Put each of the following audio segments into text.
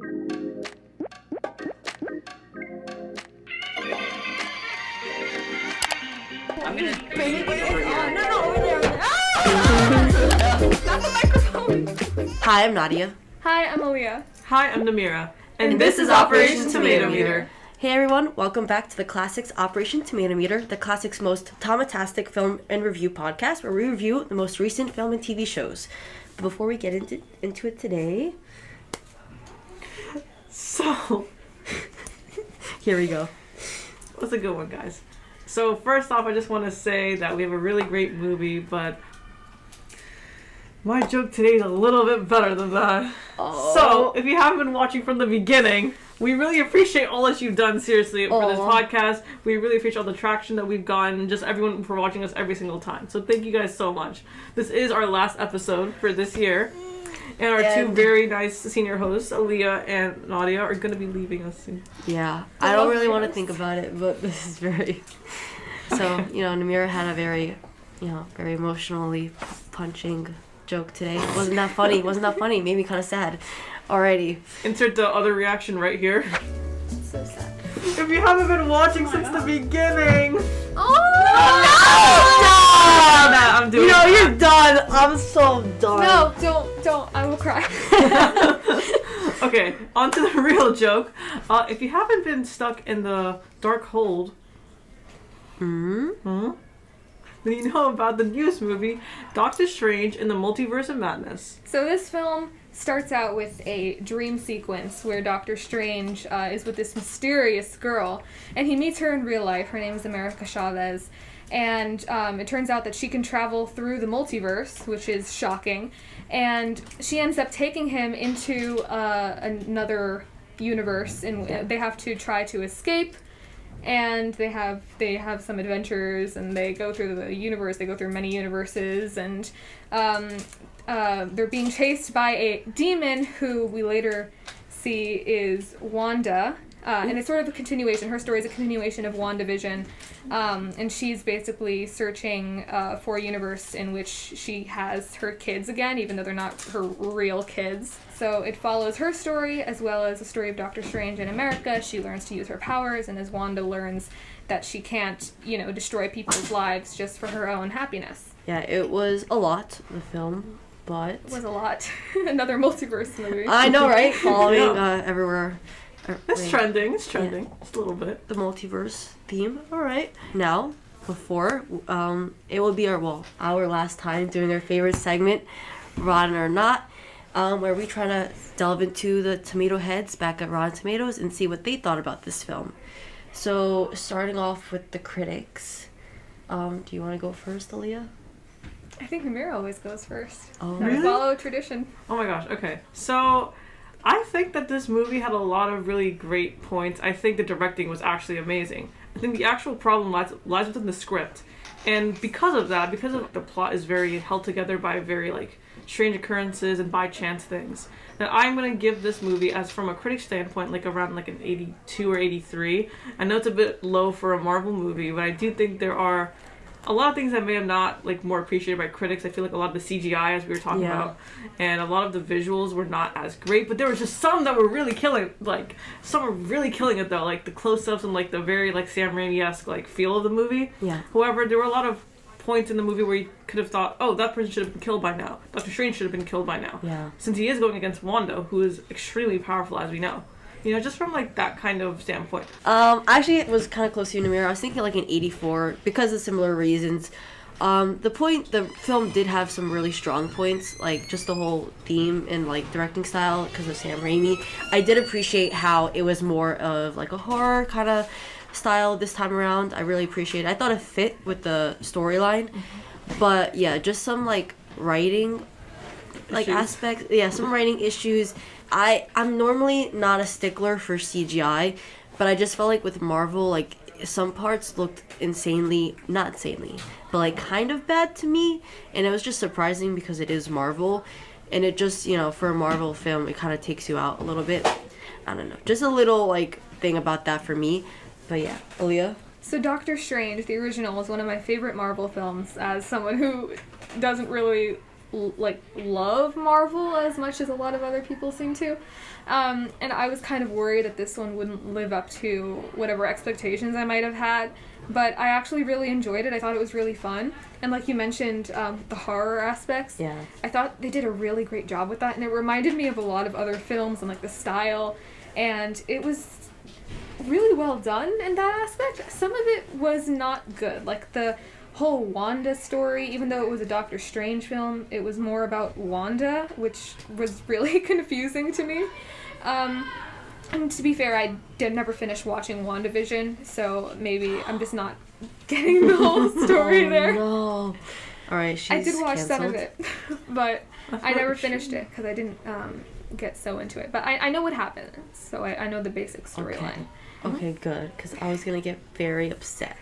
I'm gonna baby it on. No, over there. Ah! Not the microphone. Hi, I'm Nadia. Hi, I'm Aaliyah. Hi, I'm Nameera. And this is Operation Tomatometer. Hey everyone, welcome back to the Classics Operation Tomatometer, the Classics' most tomatastic film and review podcast, where we review the most recent film and TV shows. But before we get into it today... So... Here we go. That's a good one, guys. So first off, I just want to say that we have a really great movie, but my joke today is a little bit better than that. Oh. So, if you haven't been watching from the beginning, we really appreciate all that you've done, seriously, for this podcast. We really appreciate all the traction that we've gotten, just everyone for watching us every single time. So thank you guys so much. This is our last episode for this year. And our two very nice senior hosts, Aaliyah and Nadia, are going to be leaving us soon. Yeah, I don't really want to think about it, but this is very... So, Nameera had a very emotionally punching joke today. Wasn't that funny? Made me kind of sad. Alrighty. Insert the other reaction right here. So sad. If you haven't been watching since the beginning... I'm doing you're done. I'm so done. No, don't. I will cry. Okay, on to the real joke. If you haven't been stuck in the dark hold, then you know about the newest movie, Doctor Strange in the Multiverse of Madness. So this film starts out with a dream sequence where Doctor Strange is with this mysterious girl, and he meets her in real life. Her name is America Chavez, and it turns out that she can travel through the multiverse, which is shocking, and she ends up taking him into another universe, and they have to try to escape. And they have some adventures, and they go through the universe. They go through many universes, and they're being chased by a demon who we later see is Wanda. And it's sort of a continuation. Her story is a continuation of WandaVision. And she's basically searching for a universe in which she has her kids again, even though they're not her real kids. So it follows her story as well as the story of Doctor Strange in America. She learns to use her powers, and as Wanda learns that she can't, destroy people's lives just for her own happiness. Yeah, it was a lot, the film, but... It was a lot. Another multiverse movie. I know, right? Following everywhere. It's trending. Just a little bit. The multiverse theme. All right. Now, before, it will be our last time doing our favorite segment, Rotten or Not, where we try to delve into the tomato heads back at Rotten Tomatoes and see what they thought about this film. So, starting off with the critics, do you want to go first, Aaliyah? I think Nameera always goes first. Oh, really? Follow tradition. Oh my gosh. Okay, so I think that this movie had a lot of really great points. I think the directing was actually amazing. I think the actual problem lies within the script. And because of the plot is very held together by very, strange occurrences and by chance things, that I'm going to give this movie, as from a critic standpoint, around an 82 or 83. I know it's a bit low for a Marvel movie, but I do think there are a lot of things that may have not more appreciated by critics. I feel like a lot of the CGI, as we were talking about, and a lot of the visuals were not as great, but there was just some that were really killing. Some were really killing it though, the close-ups and the very Sam Raimi-esque feel of the movie. Yeah. However, there were a lot of points in the movie where you could have thought, oh, that person should have been killed by now. Doctor Strange should have been killed by now. Yeah. Since he is going against Wanda, who is extremely powerful, as we know. Just from that kind of standpoint. Actually, it was kind of close to you, Nameera. I was thinking an 84 because of similar reasons. The film did have some really strong points, just the whole theme and directing style because of Sam Raimi. I did appreciate how it was more of a horror kind of style this time around. I really appreciate it. I thought it fit with the storyline, but yeah, just some writing aspects. Yeah, some writing issues. I'm normally not a stickler for CGI, but I just felt with Marvel, some parts looked not insanely, but kind of bad to me, and it was just surprising because it is Marvel, and it just, for a Marvel film, it kind of takes you out a little bit. I don't know, just a little, thing about that for me, but yeah. Aaliyah? So Doctor Strange, the original, is one of my favorite Marvel films, as someone who doesn't really love Marvel as much as a lot of other people seem to. And I was kind of worried that this one wouldn't live up to whatever expectations I might have had. But I actually really enjoyed it. I thought it was really fun. And like you mentioned, the horror aspects. Yeah. I thought they did a really great job with that. And it reminded me of a lot of other films and like the style. And it was really well done in that aspect. Some of it was not good. Like the whole Wanda story, even though it was a Doctor Strange film, it was more about Wanda, which was really confusing to me. And to be fair, I did never finish watching WandaVision, so maybe I'm just not getting the whole story there. No. Alright, she's I did watch canceled. some of it, but I never finished it because I didn't get so into it. But I know what happens, so I know the basic storyline. Okay, good, because I was going to get very upset.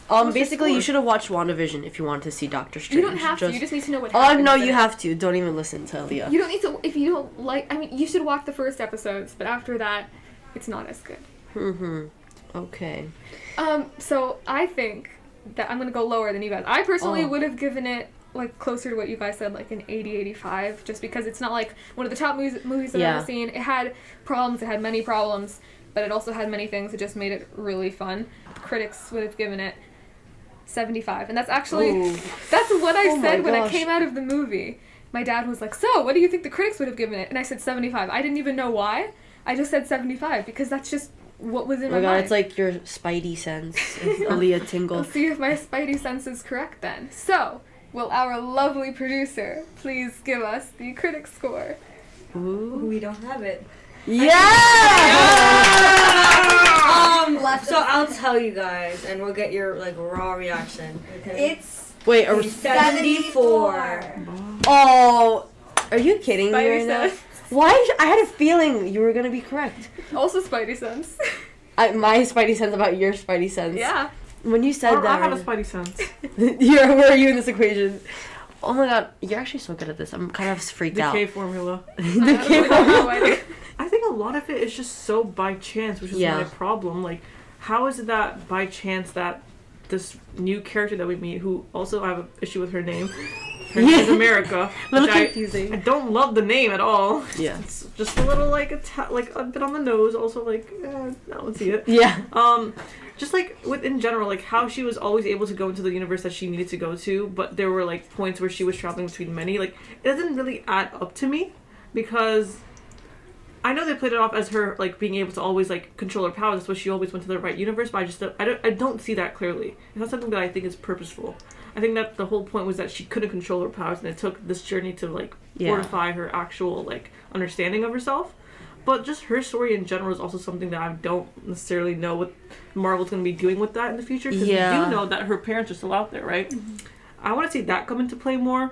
What's your Basically, you score? should have watched WandaVision if you wanted to see Doctor Strange. You don't have to, you just need to know what Oh, happens. no, in you it. have to. Don't even listen to Aaliyah. You don't need to, if you don't like, I mean, you should watch the first episodes, but after that, it's not as good. Mm-hmm. Okay. So I think that I'm going to go lower than you guys. I personally would have given it, like, closer to what you guys said, like an 80-85, just because it's not, like, one of the top movies I've ever seen. It had problems, it had many problems, but it also had many things that just made it really fun. Critics would have given it 75, and that's actually, that's what I said when I came out of the movie. My dad was like, so, what do you think the critics would have given it? And I said 75. I didn't even know why. I just said 75, because that's just what was in my mind. It's like your spidey sense. It's Aaliyah tingle. Let's see if my spidey sense is correct then. So, will our lovely producer please give us the critic score? Ooh. We don't have it. So I'll tell you guys, and we'll get your like raw reaction. It's Wait, are 74. Oh, are you kidding me Spidey right now? sense. Why? I had a feeling you were gonna be correct. Also spidey sense. My spidey sense about your spidey sense. Yeah. When you said I that, have a spidey sense. where are you in this equation? Oh my god, you're actually so good at this. I'm kind of freaked out. Decay formula. I I think a lot of it is just so by chance, which is my problem. Like, how is it that by chance that this new character that we meet, who also I have an issue with her name, her name is America, Little which confusing. I don't love the name at all. Yeah. It's just a little like a bit on the nose. Also like, I don't see it. Yeah. Just like in general, like how she was always able to go into the universe that she needed to go to, but there were like points where she was traveling between many. Like, it doesn't really add up to me, because I know they played it off as her like being able to always like control her powers. That's why she always went to the right universe. But I don't see that clearly. It's not something that I think is purposeful. I think that the whole point was that she couldn't control her powers, and it took this journey to like fortify her actual like understanding of herself. But just her story in general is also something that I don't necessarily know what Marvel's going to be doing with that in the future. Because we do know that her parents are still out there, right? Mm-hmm. I want to see that come into play more.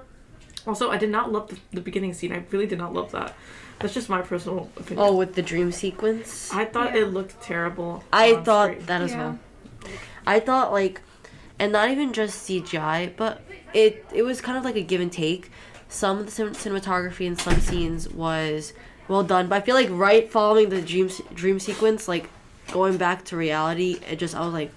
Also, I did not love the beginning scene. I really did not love that. That's just my personal opinion. Oh, with the dream sequence? I thought it looked terrible. I thought that as well. I thought, like, and not even just CGI, but it was kind of like a give and take. Some of the cinematography in some scenes was well done, but I feel like right following the dream sequence, like, going back to reality, I was like,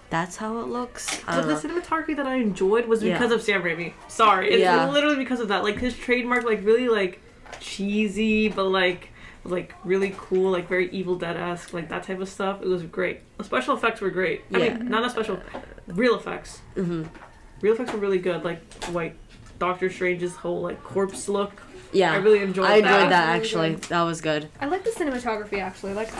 that's how it looks. But the cinematography that I enjoyed was because of Sam Raimi. Sorry. It's literally because of that. Like, his trademark, like, really, like, cheesy, but, like really cool, like, very Evil Dead-esque, like, that type of stuff. It was great. The special effects were great. I mean, not special, real effects. Mm-hmm. Real effects were really good. Like, Doctor Strange's whole, like, corpse look. Yeah. I really enjoyed that. I enjoyed that, actually. That was good. I like the cinematography, actually. Like,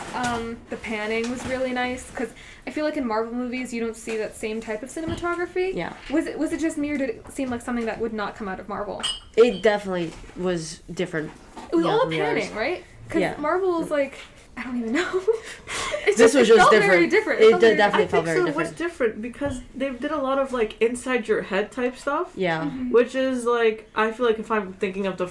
the panning was really nice, because I feel like in Marvel movies, you don't see that same type of cinematography. Yeah. Was it just me, or did it seem like something that would not come out of Marvel? It definitely was different. It was all panning, right? Because Marvel is like, I don't even know. This was just different. Very different. It definitely felt very different. different. It was different because they did a lot of, like, inside your head type stuff. Yeah. Mm-hmm. Which is, like, I feel like if I'm thinking of the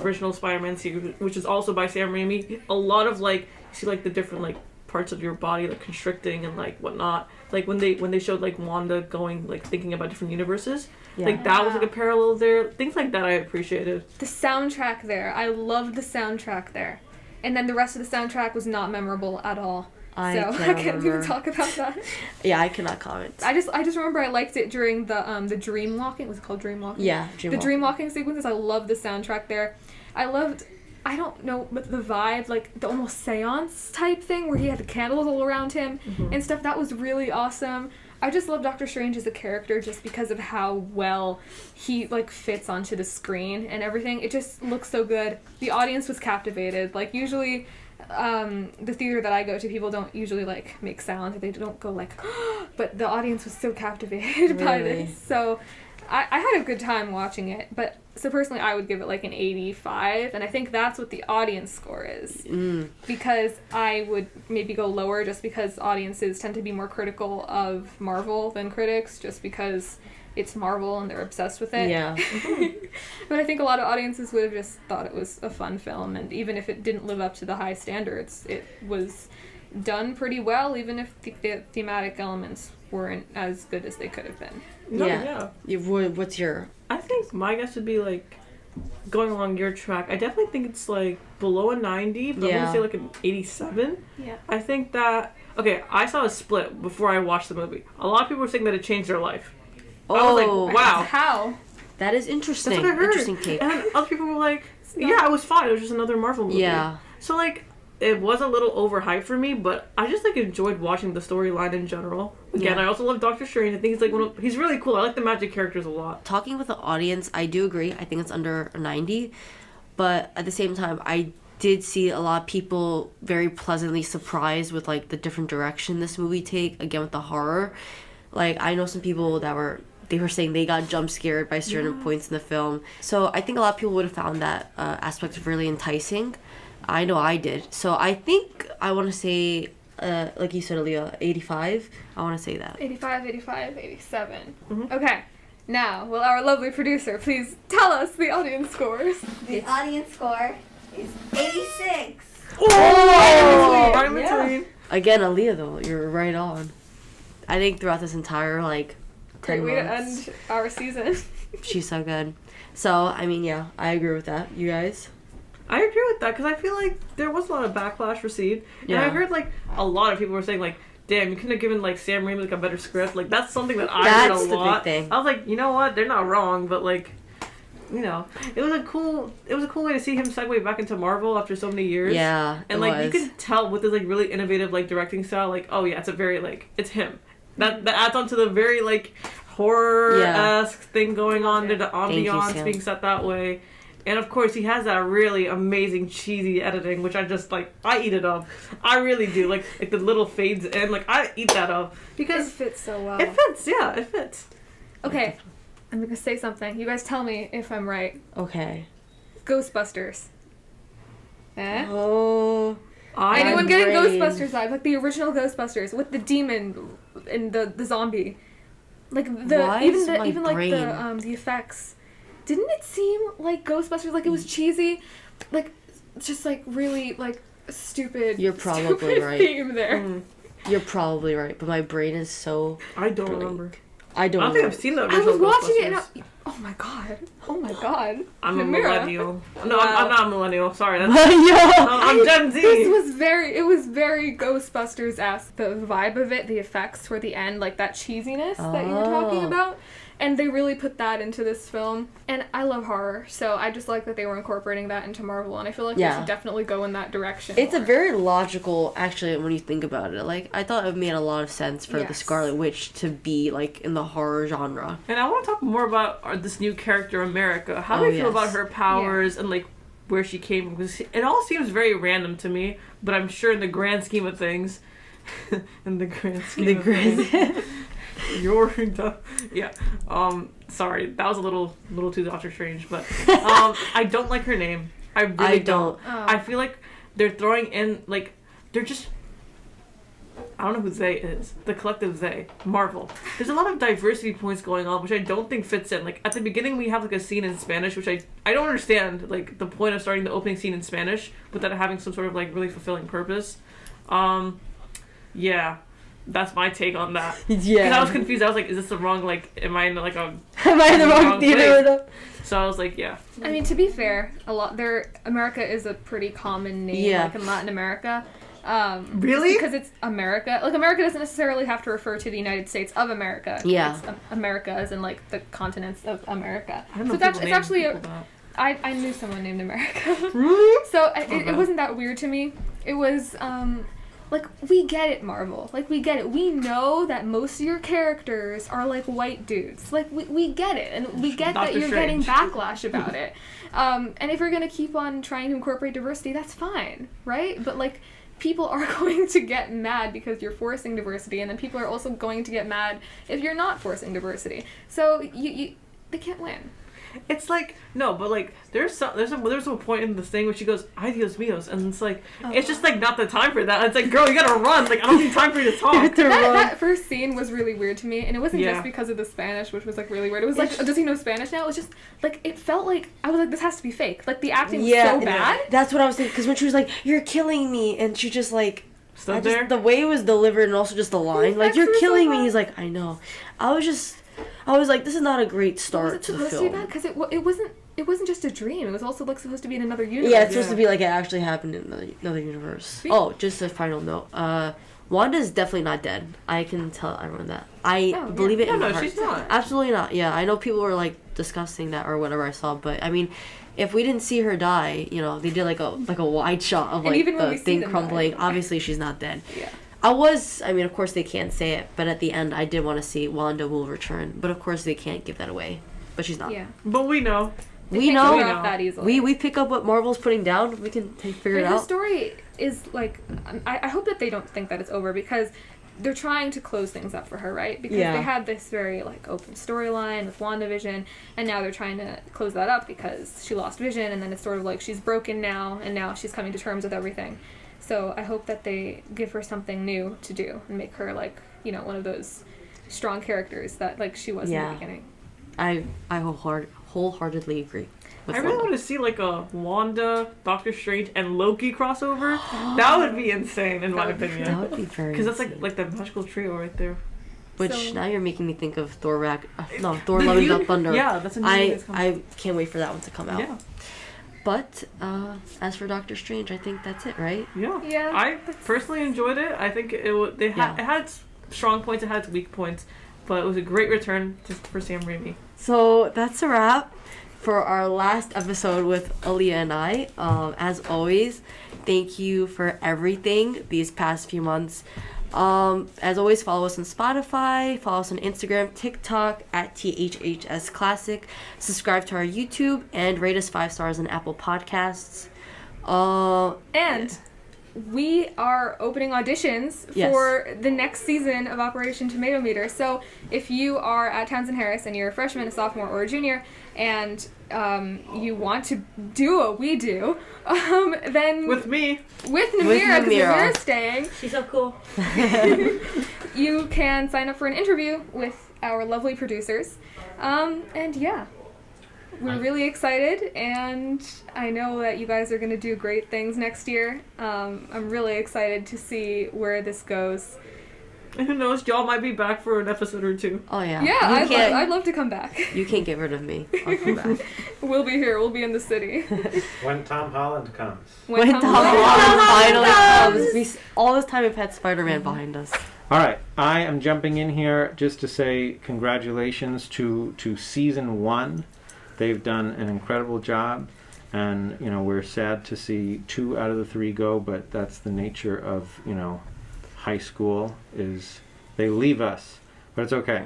original Spider-Man series, which is also by Sam Raimi, a lot of, like, you see, like, the different, like, parts of your body, like, constricting and, like, whatnot. Like, when they showed, like, Wanda going, like, thinking about different universes. Yeah. Like, that was, like, a parallel there. Things like that I appreciated. The soundtrack there. I loved the soundtrack there. And then the rest of the soundtrack was not memorable at all. I so can't I can't remember. even talk about that. Yeah, I cannot comment. I just remember I liked it during the dream walking. Was it called dream walking? Yeah, The dream walking sequences. I loved the soundtrack there. I don't know, but the vibe, like the almost seance type thing where he had the candles all around him and stuff. That was really awesome. I just love Doctor Strange as a character just because of how well he like fits onto the screen and everything. It just looks so good. The audience was captivated. Like usually the theater that I go to, people don't usually like make sounds. They don't go like, but the audience was so captivated by Really? this. So I had a good time watching it. But so personally, I would give it like an 85, and I think that's what the audience score is. Because I would maybe go lower just because audiences tend to be more critical of Marvel than critics, just because it's Marvel and they're obsessed with it. Yeah. But I think a lot of audiences would have just thought it was a fun film, and even if it didn't live up to the high standards, it was done pretty well, even if the thematic elements weren't as good as they could have been. No, Yeah. What's your... I think my guess would be like going along your track. I definitely think it's like below a 90, but I'm Yeah. gonna say like an 87. Yeah. I think that I saw a split before I watched the movie. A lot of people were saying that it changed their life. I was like, wow. How? That is interesting. That's what I heard. Interesting take. And other people were like, yeah, it was fine. It was just another Marvel movie. Yeah. So like, it was a little overhyped for me, but I just like enjoyed watching the storyline in general. Again, Yeah. I also love Doctor Strange. I think he's like he's really cool. I like the magic characters a lot. Talking with the audience, I do agree. I think it's under 90. But at the same time, I did see a lot of people very pleasantly surprised with like the different direction this movie take, again with the horror. Like I know some people that were saying they got jump scared by certain points in the film. So I think a lot of people would have found that aspect really enticing. I know I did. So I think I want to say, like you said, Aaleia, 85. I want to say that. 85, 87. Okay. Now, will our lovely producer please tell us the audience scores? The audience score is 86. Oh, right in between. Again, Aaleia, though, you're right on. I think throughout this entire, like, 10 Great way to months, end our season. she's so good. So, I mean, yeah, I agree with that. You guys? I agree with that because I feel like there was a lot of backlash received, and Yeah. I heard like a lot of people were saying like, "Damn, you couldn't have given like Sam Raimi like a better script." Like that's something that I heard That's a the lot. big thing. I was like, you know what? They're not wrong, but like, you know, it was a cool way to see him segue back into Marvel after so many years. Yeah, and like you could tell with his like really innovative like directing style, like oh yeah, it's a very like it's him. That adds on to the very like horror-esque thing going on. The ambiance Sam. being set that way. And of course, he has that really amazing cheesy editing, which I just like. I eat it up. I really do. Like the little fades in. Like I eat that up It because fits so well. it fits. Yeah, it fits. Okay, I'm gonna say something. You guys tell me if I'm right. Okay. Ghostbusters. Eh? Oh. Anyone I'm getting brain. Ghostbusters vibe? Like the original Ghostbusters with the demon and the zombie. Like the Why is my even like brain- the effects. Didn't it seem like Ghostbusters? Like it was cheesy, like just like really like stupid. You're probably stupid right. Theme there. You're probably right, but my brain is so... I don't blank. remember. I don't I don't think know. I've seen the I original was watching it and Ghostbusters. oh my god. I'm a Nameera. millennial. No, Wow. I'm not a millennial. Sorry, that's, Yeah. I'm Gen Z. This was very Ghostbusters-esque. The vibe of it, the effects toward the end, like that cheesiness that you were talking Oh. about. And they really put that into this film. And I love horror, so I just like that they were incorporating that into Marvel, and I feel like they Yeah. should definitely go in that direction. It's a more. very logical, actually, when you think about it. Like, I thought it made a lot of sense for the Yes. Scarlet Witch to be, like, in the horror genre. And I want to talk more about this new character, America. How do Oh, you feel yes. about her powers and like where she came from? Because it all seems very random to me, but I'm sure in the grand scheme of things, in the grand scheme of things, you're the, yeah. Sorry, that was a little too Doctor Strange, but I don't like her name. I really I don't. Oh. I feel like they're throwing in like they're just. I don't know who they is. The collective they. Marvel. There's a lot of diversity points going on, which I don't think fits in. Like, at the beginning we have, like, a scene in Spanish, which I don't understand, like, the point of starting the opening scene in Spanish, but that having some sort of, like, really fulfilling purpose. Yeah. That's my take on that. Yeah. Because I was confused. I was like, is this the wrong, like, am I in, like, a... Am I in the wrong Wrong theater? place. So I was like, yeah. I mean, to be fair, America is a pretty common name, Yeah. like in Latin America. Really? Because it's America. Like, America doesn't necessarily have to refer to the United States of America. Yeah. It's America as in, like, the continents of America. I don't know So it's people actually name people that. I knew someone named America. Really? So it wasn't that weird to me. It was, like, we get it, Marvel. Like, we get it. We know that most of your characters are, like, white dudes. Like, we get it. And we get that Doctor you're Strange. getting backlash about it. And if you're going to keep on trying to incorporate diversity, that's fine, right? But, like, people are going to get mad because you're forcing diversity, and then people are also going to get mad if you're not forcing diversity. So, they can't win. It's like, no, but like there's a point in this thing where she goes, "Ay Dios míos," and it's like it's just like not the time for that. It's like, girl, you gotta run. Like, I don't need time for you to talk. That first scene was really weird to me, and it wasn't Yeah. just because of the Spanish, which was like really weird. It was like, does he know Spanish now? It was just like, it felt like I was like, this has to be fake. Like, the acting was so bad. That's what I was thinking. Because when she was like, "You're killing me," and she just like, Stood there. the way it was delivered, and also just the line, like, That's "You're so killing me." bad. He's like, "I know." I was like, this is not a great Was start it to the supposed to film. be bad? Because it wasn't just a dream. It was also like supposed to be in another universe. Yeah, it's supposed to be like it actually happened in another universe. Oh, just a final note. Wanda's definitely not dead. I can tell everyone that. I believe it in my No, heart. she's not. Absolutely not. Yeah, I know people were like discussing that or whatever I saw, but I mean, if we didn't see her die, you know, they did like a wide shot of like even when we the see thing them crumbling. die. Obviously, she's not dead. Yeah. I mean, of course they can't say it, but at the end, I did want to see Wanda will return. But of course, they can't give that away. But she's not. Yeah. But we know. They We can't know. kill her off that easily. We pick up what Marvel's putting down. We can figure it But her out. story is like, I hope that they don't think that it's over, because they're trying to close things up for her, right? Because Yeah. they had this very like open storyline with WandaVision, and now they're trying to close that up because she lost Vision, and then it's sort of like she's broken now, and now she's coming to terms with everything. So I hope that they give her something new to do and make her like, you know, one of those strong characters that like she was in Yeah. the beginning. I wholeheartedly agree. With I really Wanda. want to see like a Wanda, Doctor Strange, and Loki crossover. That would be insane, in my That opinion. would be very. Because that's insane. like the magical trio right there. Which So- now you're making me think of Thor Love and Thunder. Yeah, that's a new movie that's coming. I can't wait for that one to come out. Yeah, But as for Doctor Strange, I think that's it, right? yeah. Yeah, I personally enjoyed it. I think it had its strong points, it had its weak points, but it was a great return just for Sam Raimi. So that's a wrap for our last episode with Aaleia and I. As always, thank you for everything these past few months. As always, follow us on Spotify, follow us on Instagram, TikTok at THHS Classic, subscribe to our YouTube, and rate us 5 stars on Apple Podcasts. And we are opening auditions Yes. for the next season of Operation Tomatometer. So if you are at Townsend Harris and you're a freshman, a sophomore, or a junior, and you want to do what we do, then With me. with Nameera, because Nameera. Nameera's staying, She's so cool. you can sign up for an interview with our lovely producers. And yeah, we're really excited, and I know that you guys are going to do great things next year. I'm really excited to see where this goes. And who knows, y'all might be back for an episode or two. Oh yeah. Yeah, I'd love to come back. You can't get rid of me. I'll come back. We'll be here. We'll be in the city. When Tom Holland comes. When Tom Holland finally comes. All this time we've had Spider-Man behind us. All right, I am jumping in here just to say congratulations to season 1. They've done an incredible job, and you know we're sad to see 2 out of the 3 go, but that's the nature of high school, is they leave us, but it's okay.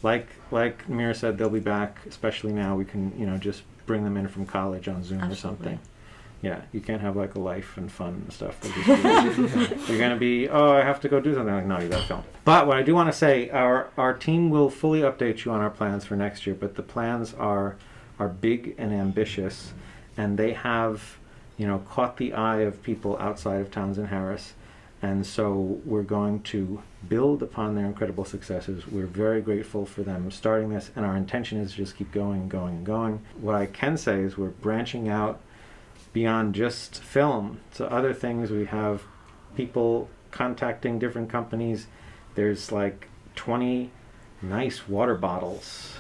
Like Nameera said, they'll be back. Especially now, we can just bring them in from college on Zoom Absolutely. or something. Yeah, you can't have like a life and fun and stuff. You're gonna be, I have to go do something. Like, no, you gotta film. But what I do want to say, our team will fully update you on our plans for next year. But the plans are big and ambitious, and they have, caught the eye of people outside of Townsend Harris. And so we're going to build upon their incredible successes. We're very grateful for them starting this, and our intention is to just keep going and going and going. What I can say is we're branching out beyond just film to other things. We have people contacting different companies. There's like 20 nice water bottles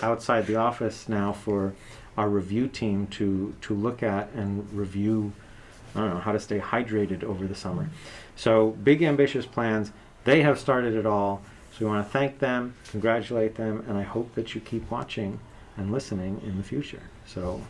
outside the office now for our review team to look at and review I don't know, how to stay hydrated over the summer. So big ambitious plans. They have started it all. So we want to thank them, congratulate them, and I hope that you keep watching and listening in the future. So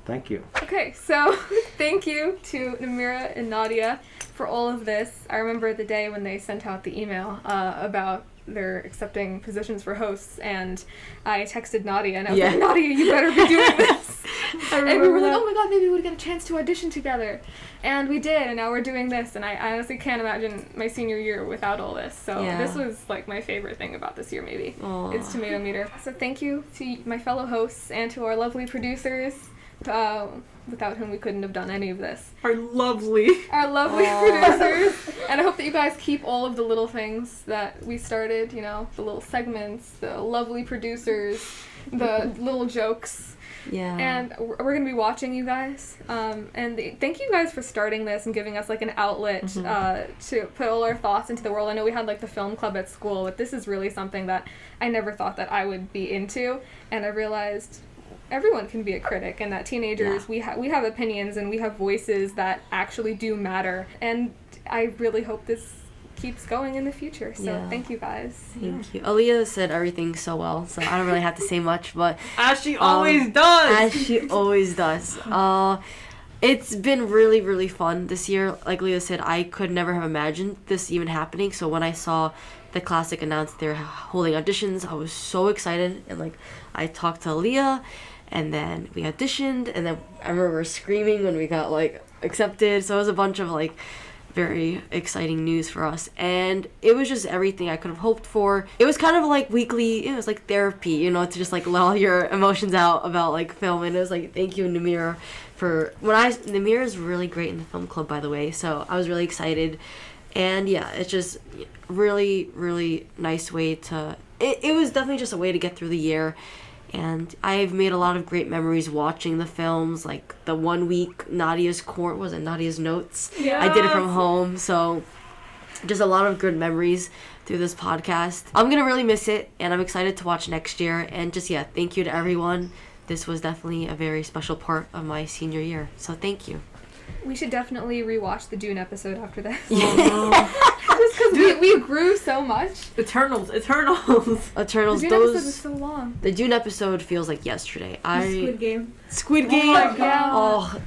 thank you. Okay, so thank you to Nameera and Nadia for all of this. I remember the day when they sent out the email about they're accepting positions for hosts, and I texted Nadia, and I was like, Nadia, you better be doing this. And we were like, oh my god, maybe we would get a chance to audition together. And we did, and now we're doing this, and I honestly can't imagine my senior year without all this. So this was like my favorite thing about this year, maybe. Aww. It's Tomatometer. So thank you to my fellow hosts and to our lovely producers, without whom we couldn't have done any of this. Our lovely producers. And I hope that you guys keep all of the little things that we started, you know, the little segments, the lovely producers, the little jokes. Yeah. And we're going to be watching you guys. Thank you guys for starting this and giving us like an outlet to put all our thoughts into the world. I know we had like the film club at school, but this is really something that I never thought that I would be into. And I realized everyone can be a critic, and that teenagers, we have opinions and we have voices that actually do matter. And I really hope this keeps going in the future. So thank you guys. Thank you. Aaleia said everything so well, so I don't really have to say much, but as she always does. It's been really, really fun this year. Like Leah said, I could never have imagined this even happening. So when I saw the Classic announced they're holding auditions, I was so excited. And like, I talked to Aaleia, and then we auditioned, and then I remember screaming when we got like accepted. So it was a bunch of like very exciting news for us, and it was just everything I could have hoped for. It was kind of like weekly, it was like therapy, you know, to just like let all your emotions out about like film. And it was like, thank you, Nameera, Nameera is really great in the film club, by the way, so I was really excited. And yeah, it's just really, really nice way to, it was definitely just a way to get through the year. And I've made a lot of great memories watching the films, like the 1 week Nadia's notes. Yes. I did it from home, so just a lot of good memories through this podcast. I'm going to really miss it, and I'm excited to watch next year. And just, thank you to everyone. This was definitely a very special part of my senior year, so thank you. We should definitely rewatch the Dune episode after this. Just because we grew so much. Eternals. The Dune episode was so long. The Dune episode feels like yesterday. Squid Game. Squid Game. Oh my god. Oh,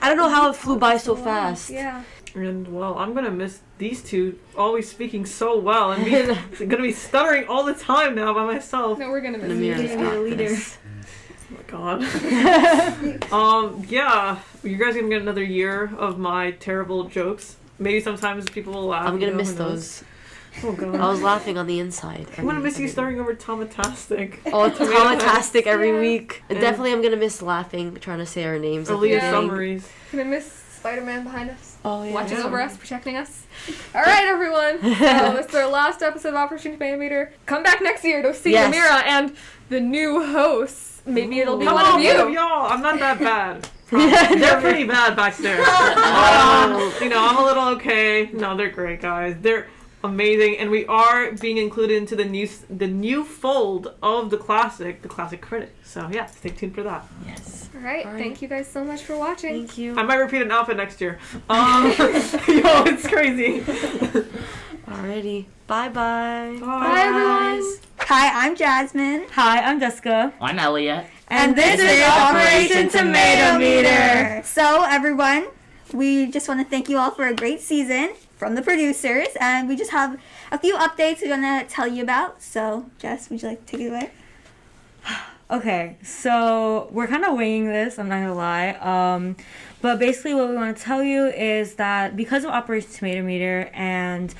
I don't know how it flew by so fast. Yeah. And well, I'm gonna miss these two always speaking so well, and gonna be stuttering all the time now by myself. No, we're gonna miss Nameera's you. got leader. this. Oh my god. You guys are gonna get another year of my terrible jokes. Maybe sometimes people will laugh. I'm gonna miss those. Oh god. I was laughing on the inside. I'm gonna miss you starting over Tomatastic. Oh, Tomatastic every week. And Definitely I'm gonna miss laughing, trying to say our names. at the Aaliyah beginning. summaries. Gonna miss Spider-Man behind us. Oh, yeah. Watching over us, protecting us. Alright, everyone. So this is our last episode of Operation Tomatometer. Come back next year to see Nameera and the new hosts. Maybe it'll be Come one on, of you. y'all. I'm not that bad. They're pretty bad back there. I'm a little okay. No, they're great guys. They're amazing, and we are being included into the new fold of the Classic Critic. So yeah, stay tuned for that. Yes. Alright, thank you guys so much for watching. Thank you. I might repeat an outfit next year. It's crazy. Alrighty. Bye-bye. Bye, everyone. Hi, I'm Jasmine. Hi, I'm Jessica. I'm Elliot. And this is Operation Tomatometer. So, everyone, we just want to thank you all for a great season from the producers. And we just have a few updates we're going to tell you about. So, Jess, would you like to take it away? Okay, so we're kind of winging this, I'm not gonna lie. But basically what we want to tell you is that because of Operation Tomatometer and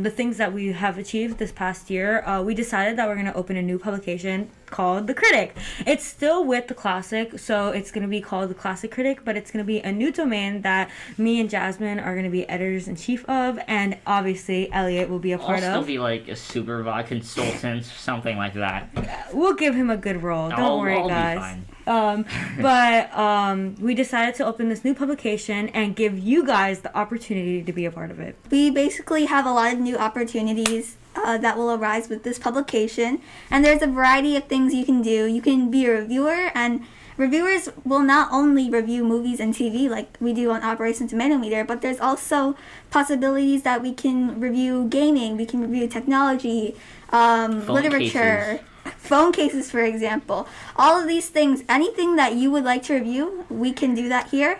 the things that we have achieved this past year, we decided that we're going to open a new publication called The Critic. It's still with the Classic, so it's going to be called The Classic Critic, but it's going to be a new domain that me and Jasmine are going to be editors-in-chief of, and obviously Elliot will be a part I'll of. still be like a supervisor, consultant, something like that. We'll give him a good role. Don't worry, I'll guys. Be fine. But we decided to open this new publication and give you guys the opportunity to be a part of it. We basically have a lot of new opportunities that will arise with this publication. And there's a variety of things you can do. You can be a reviewer and reviewers will not only review movies and TV like we do on Operation Tomatometer, but there's also possibilities that we can review gaming, we can review technology, literature, phone cases, for example. All of these things, anything that you would like to review, we can do that here.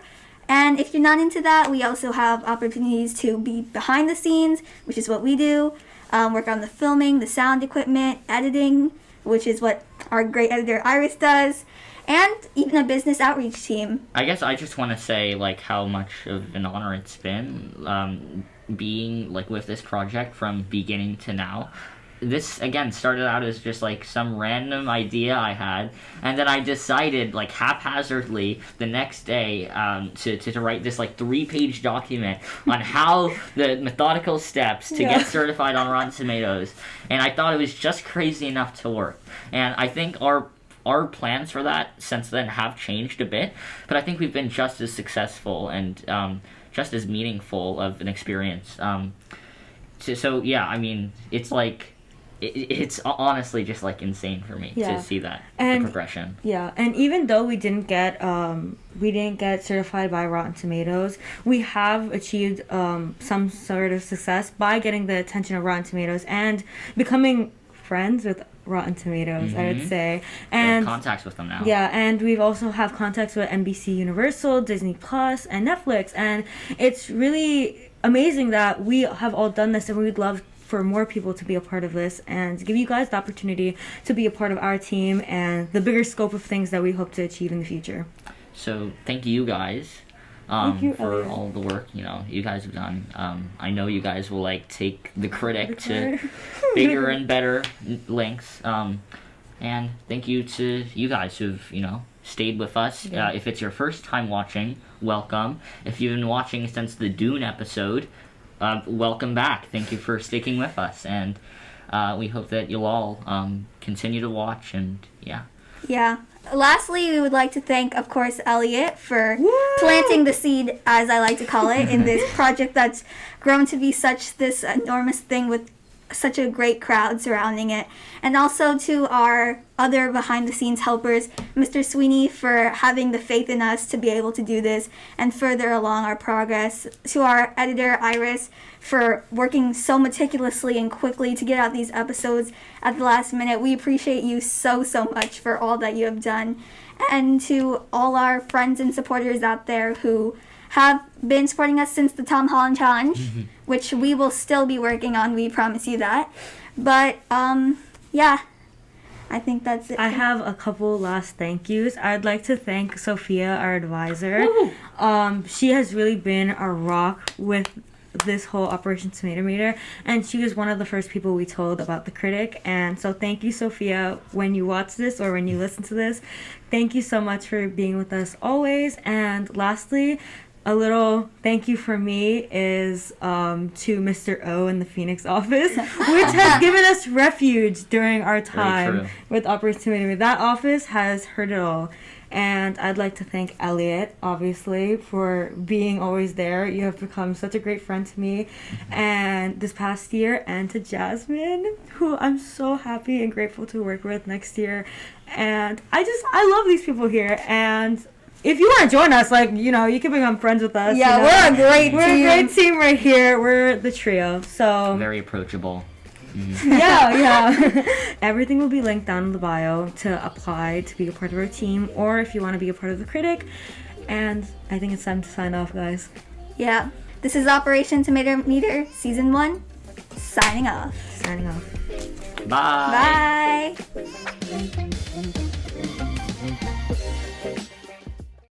And if you're not into that, we also have opportunities to be behind the scenes, which is what we do, work on the filming, the sound equipment, editing, which is what our great editor Iris does, and even a business outreach team. I guess I just want to say, like, how much of an honor it's been being, like, with this project from beginning to now. This, again, started out as just, like, some random idea I had, and then I decided, like, haphazardly the next day to write this, like, 3-page document on how the methodical steps to get certified on Rotten Tomatoes, and I thought it was just crazy enough to work. And I think our plans for that since then have changed a bit, but I think we've been just as successful and just as meaningful of an experience. So yeah, I mean, it's like, it's honestly just like insane for me to see that the progression. Yeah, and even though we didn't get certified by Rotten Tomatoes, we have achieved some sort of success by getting the attention of Rotten Tomatoes and becoming friends with Rotten Tomatoes, I would say. And contacts with them now. Yeah, and we've also have contacts with NBC Universal, Disney Plus, and Netflix, and it's really amazing that we have all done this, and we would love for more people to be a part of this and give you guys the opportunity to be a part of our team and the bigger scope of things that we hope to achieve in the future. So thank you guys for all the work you guys have done. I know you guys will like take the critic to bigger and better lengths. And thank you to you guys who've stayed with us. If it's your first time watching, welcome. If you've been watching since the Dune episode, welcome back. Thank you for sticking with us, and we hope that you'll all continue to watch, and Yeah. Lastly, we would like to thank, of course, Elliot for planting the seed, as I like to call it, in this project that's grown to be such this enormous thing with such a great crowd surrounding it. And also to our other behind-the-scenes helpers, Mr. Sweeney, for having the faith in us to be able to do this and further along our progress. To our editor, Iris, for working so meticulously and quickly to get out these episodes at the last minute. We appreciate you so much for all that you have done. And to all our friends and supporters out there who have been supporting us since the Tom Holland Challenge, which we will still be working on, we promise you that. But, yeah, I think that's it. I have a couple last thank yous. I'd like to thank Sofia, our advisor. She has really been a rock with this whole Operation Tomatometer, and she was one of the first people we told about the critic. And so thank you, Sofia, when you watch this or when you listen to this. Thank you so much for being with us always. And lastly, a little thank you for me is to Mr. O in the Phoenix office, which has given us refuge during our time with Operation Tomatometer. That office has heard it all. And I'd like to thank Elliot, obviously, for being always there. You have become such a great friend to me and this past year. And to Jasmine, who I'm so happy and grateful to work with next year. And I love these people here. And if you want to join us, you can become friends with us. Yeah, we're a great team. We're a great team right here. We're the trio. So very approachable. Yeah. Everything will be linked down in the bio to apply to be a part of our team, or if you want to be a part of the critic. And I think it's time to sign off, guys. Yeah. This is Operation Tomatometer Season 1. Signing off. Signing off. Bye. Bye.